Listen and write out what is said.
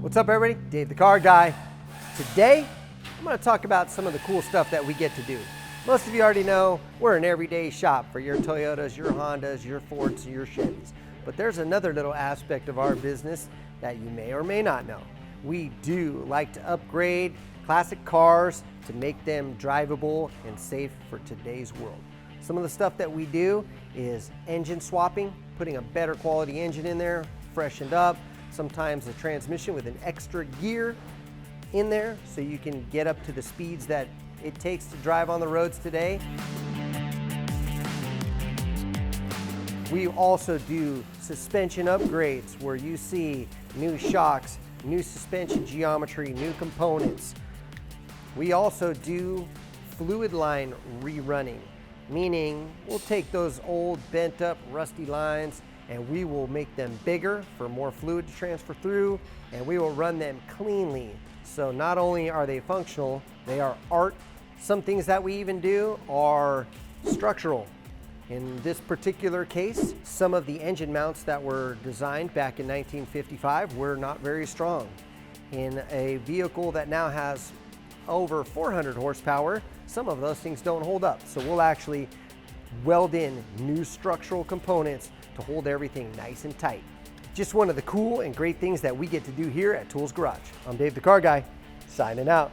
What's up, everybody? Dave the Car Guy. Today, I'm going to talk about some of the cool stuff that we get to do. Most of you already know we're an everyday shop for your Toyotas, your Hondas, your Fords, and your Chevys. But there's another little aspect of our business that you may or may not know. We do like to upgrade classic cars to make them drivable and safe for today's world. Some of the stuff that we do is engine swapping, putting a better quality engine in there, freshened up, sometimes a transmission with an extra gear in there so you can get up to the speeds that it takes to drive on the roads today. We also do suspension upgrades where you see new shocks, new suspension geometry, new components. We also do fluid line rerunning, meaning we'll take those old bent up rusty lines and we will make them bigger for more fluid to transfer through, and we will run them cleanly. So not only are they functional, they are art. Some things that we even do are structural. In this particular case, some of the engine mounts that were designed back in 1955 were not very strong. In a vehicle that now has over 400 horsepower, some of those things don't hold up. So we'll actually weld in new structural components to hold everything nice and tight. Just one of the cool and great things that we get to do here at Toole's Garage. I'm Dave the Car Guy, signing out.